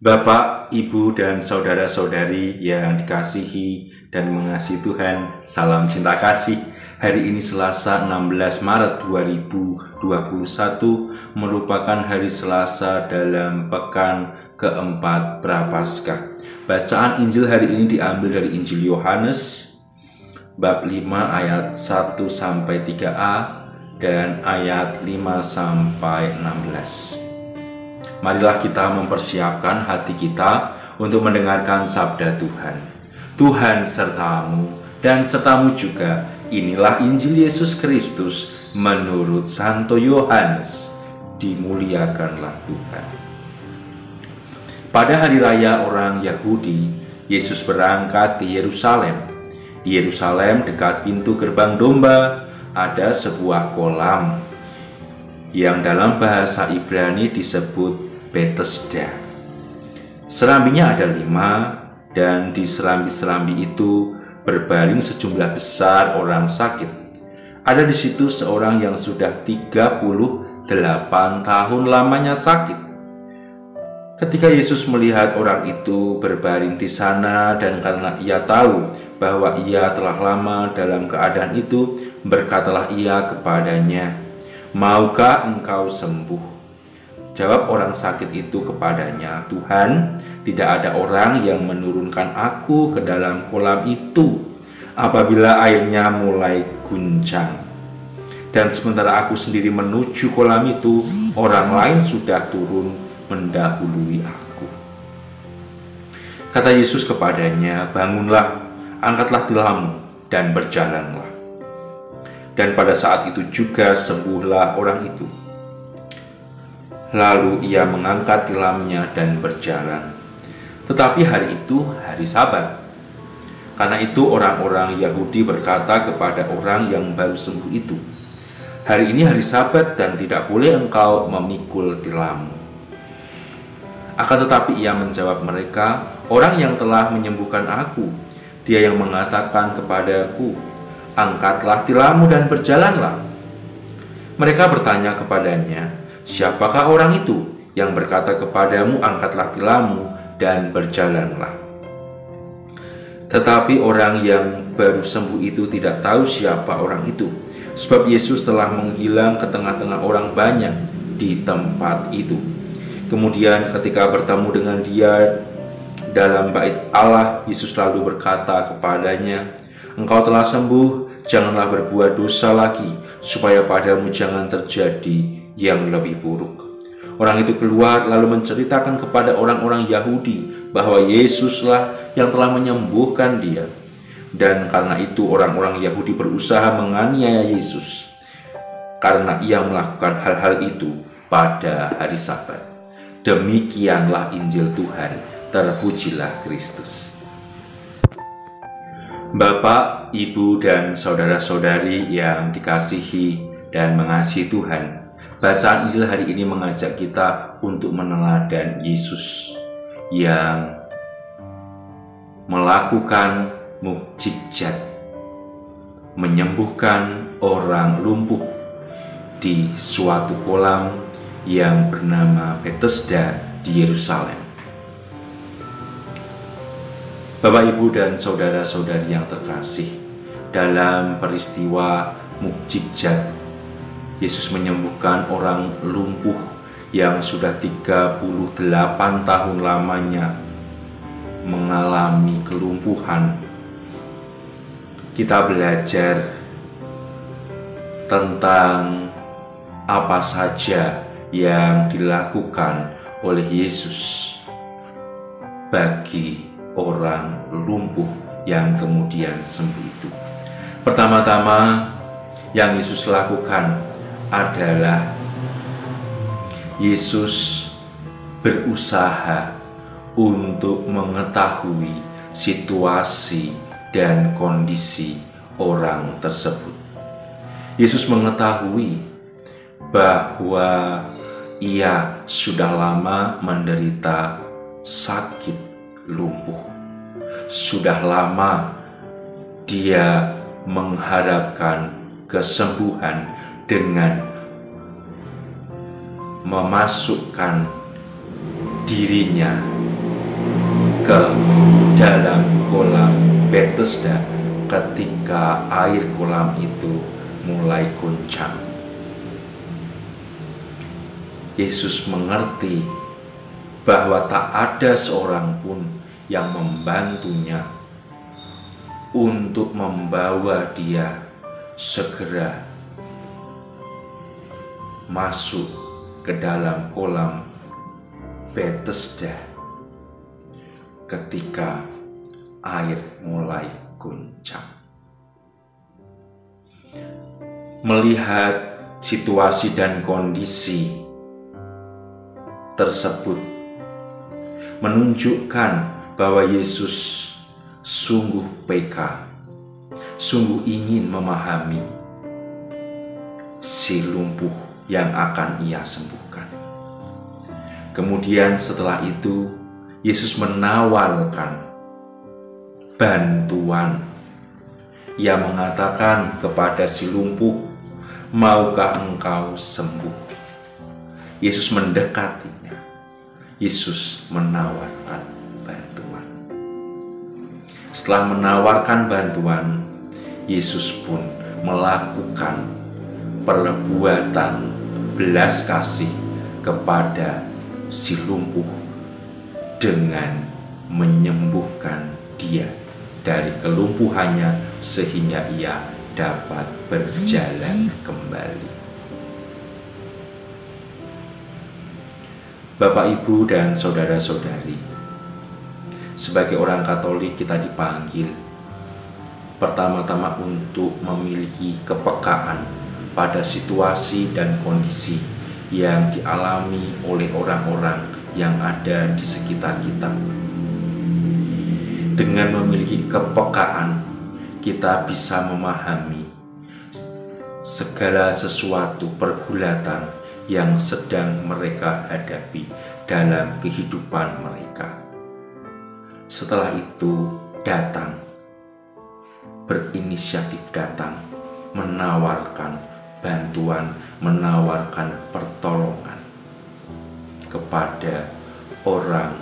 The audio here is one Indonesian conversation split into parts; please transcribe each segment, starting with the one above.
Bapak, Ibu, dan saudara-saudari yang dikasihi dan mengasihi Tuhan, salam cinta kasih. Hari ini Selasa 16 Maret 2021 merupakan hari Selasa dalam pekan keempat Prapaskah. Bacaan Injil hari ini diambil dari Injil Yohanes bab 5 ayat 1-3a dan ayat 5-16. Marilah kita mempersiapkan hati kita untuk mendengarkan sabda Tuhan. Tuhan sertamu dan sertamu juga. Inilah Injil Yesus Kristus menurut Santo Yohanes. Dimuliakanlah Tuhan. Pada hari raya orang Yahudi, Yesus berangkat ke Yerusalem. Di Yerusalem, dekat pintu gerbang domba, ada sebuah kolam yang dalam bahasa Ibrani disebut Betesda. Serambinya ada 5, dan di serambi-serambi itu berbaring sejumlah besar orang sakit. Ada di situ seorang yang sudah 38 tahun lamanya sakit. Ketika Yesus melihat orang itu berbaring di sana, dan karena ia tahu bahwa ia telah lama dalam keadaan itu, berkatalah ia kepadanya, "Maukah engkau sembuh?" Jawab orang sakit itu kepadanya, "Tuhan, tidak ada orang yang menurunkan aku ke dalam kolam itu apabila airnya mulai guncang. Dan sementara aku sendiri menuju kolam itu, orang lain sudah turun mendahului aku." Kata Yesus kepadanya, "Bangunlah, angkatlah tilammu dan berjalanlah." Dan pada saat itu juga sembuhlah orang itu. Lalu ia mengangkat tilamnya dan berjalan. Tetapi hari itu hari Sabat. Karena itu orang-orang Yahudi berkata kepada orang yang baru sembuh itu, "Hari ini hari Sabat dan tidak boleh engkau memikul tilammu." Akan tetapi ia menjawab mereka, "Orang yang telah menyembuhkan aku, dia yang mengatakan kepadaku, 'Angkatlah tilammu dan berjalanlah.'" Mereka bertanya kepadanya, "Siapakah orang itu yang berkata kepadamu, 'Angkatlah tilammu dan berjalanlah'?" Tetapi orang yang baru sembuh itu tidak tahu siapa orang itu, sebab Yesus telah menghilang ke tengah-tengah orang banyak di tempat itu. Kemudian ketika bertemu dengan dia dalam bait Allah, Yesus lalu berkata kepadanya, "Engkau telah sembuh, janganlah berbuat dosa lagi, supaya padamu jangan terjadi yang lebih buruk." Orang itu keluar lalu menceritakan kepada orang-orang Yahudi bahwa Yesuslah yang telah menyembuhkan dia. Dan karena itu orang-orang Yahudi berusaha menganiaya Yesus karena ia melakukan hal-hal itu pada hari Sabat. Demikianlah Injil Tuhan. Terpujilah Kristus. Bapak, Ibu, dan saudara-saudari yang dikasihi dan mengasihi Tuhan, bacaan Injil hari ini mengajak kita untuk meneladan Yesus yang melakukan mukjizat, menyembuhkan orang lumpuh di suatu kolam yang bernama Betesda di Yerusalem. Bapak, Ibu, dan saudara-saudari yang terkasih, dalam peristiwa mukjizat Yesus menyembuhkan orang lumpuh yang sudah 38 tahun lamanya mengalami kelumpuhan. Kita belajar tentang apa saja yang dilakukan oleh Yesus bagi orang lumpuh yang kemudian sembuh itu. Pertama-tama yang Yesus lakukan adalah Yesus berusaha untuk mengetahui situasi dan kondisi orang tersebut. Yesus mengetahui bahwa ia sudah lama menderita sakit lumpuh. Sudah lama dia mengharapkan kesembuhan dengan memasukkan dirinya ke dalam kolam Bethesda ketika air kolam itu mulai goncang. Yesus mengerti bahwa tak ada seorang pun yang membantunya untuk membawa dia segera masuk ke dalam kolam Bethesda ketika air mulai goncang. Melihat situasi dan kondisi tersebut menunjukkan bahwa Yesus sungguh peka, sungguh ingin memahami si lumpuh yang akan ia sembuhkan. Kemudian setelah itu Yesus menawarkan bantuan. Ia mengatakan kepada si lumpuh, "Maukah engkau sembuh?" Yesus mendekatinya. Yesus menawarkan bantuan. Setelah menawarkan bantuan, Yesus pun melakukan perbuatan belas kasih kepada si lumpuh dengan menyembuhkan dia dari kelumpuhannya sehingga ia dapat berjalan kembali. Bapak, Ibu, dan saudara-saudari, sebagai orang Katolik kita dipanggil pertama-tama untuk memiliki kepekaan pada situasi dan kondisi yang dialami oleh orang-orang yang ada di sekitar kita. Dengan memiliki kepekaan, kita bisa memahami segala sesuatu pergulatan yang sedang mereka hadapi dalam kehidupan mereka. Setelah itu datang, berinisiatif datang, menawarkan bantuan, menawarkan pertolongan kepada orang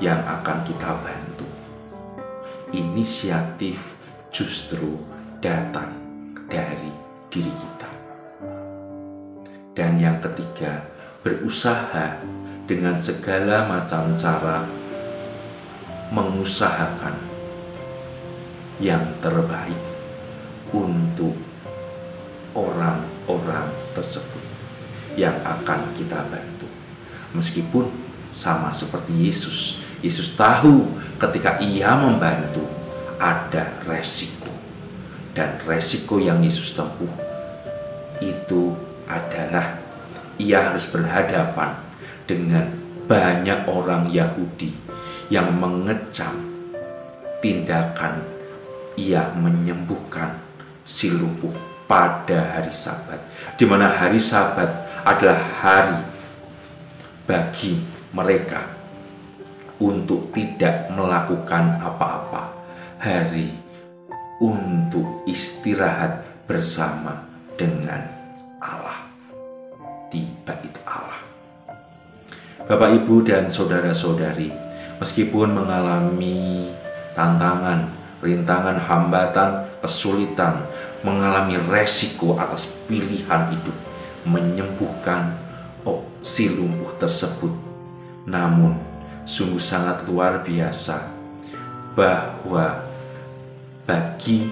yang akan kita bantu. Inisiatif justru datang dari diri kita. Dan yang ketiga, berusaha dengan segala macam cara mengusahakan yang terbaik untuk orang-orang tersebut yang akan kita bantu. Meskipun sama seperti Yesus, Yesus tahu ketika ia membantu ada resiko. Dan resiko yang Yesus tempuh itu adalah ia harus berhadapan dengan banyak orang Yahudi yang mengecam tindakan ia menyembuhkan si lumpuh pada hari Sabat, di mana hari Sabat adalah hari bagi mereka untuk tidak melakukan apa-apa, hari untuk istirahat bersama dengan Allah, di bait Allah. Bapak, Ibu, dan saudara-saudari, meskipun mengalami tantangan, rintangan, hambatan, kesulitan, mengalami resiko atas pilihan hidup menyembuhkan si lumpuh tersebut, namun sungguh sangat luar biasa bahwa bagi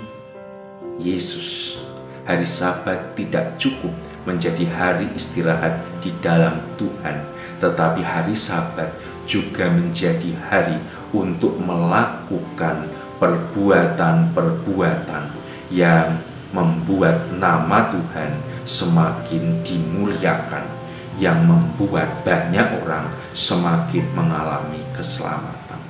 Yesus hari Sabat tidak cukup menjadi hari istirahat di dalam Tuhan, tetapi hari Sabat juga menjadi hari untuk melakukan perbuatan-perbuatan yang membuat nama Tuhan semakin dimuliakan, yang membuat banyak orang semakin mengalami keselamatan.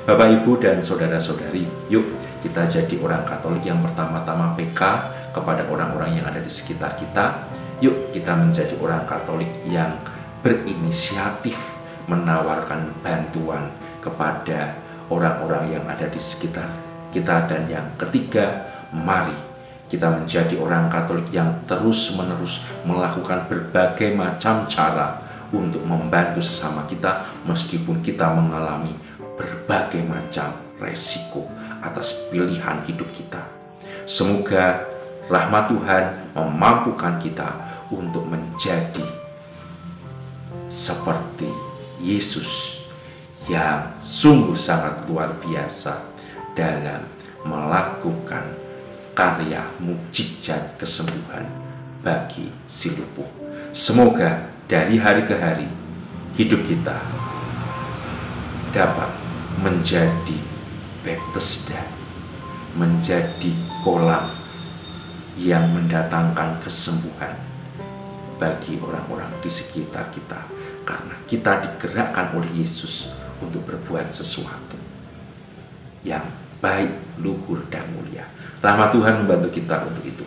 Bapak, Ibu, dan saudara-saudari, yuk kita jadi orang Katolik yang pertama-tama peka kepada orang-orang yang ada di sekitar kita. Yuk kita menjadi orang Katolik yang berinisiatif menawarkan bantuan kepada orang-orang yang ada di sekitar kita. Dan yang ketiga, mari kita menjadi orang Katolik yang terus-menerus melakukan berbagai macam cara untuk membantu sesama kita meskipun kita mengalami berbagai macam resiko atas pilihan hidup kita. Semoga rahmat Tuhan memampukan kita untuk menjadi seperti Yesus yang sungguh sangat luar biasa dalam melakukan karya mukjizat kesembuhan bagi si lumpuh. Semoga dari hari ke hari hidup kita dapat menjadi Bethesda, menjadi kolam yang mendatangkan kesembuhan bagi orang-orang di sekitar kita, karena kita digerakkan oleh Yesus untuk berbuat sesuatu yang baik, luhur, dan mulia. Rahmat Tuhan membantu kita untuk itu.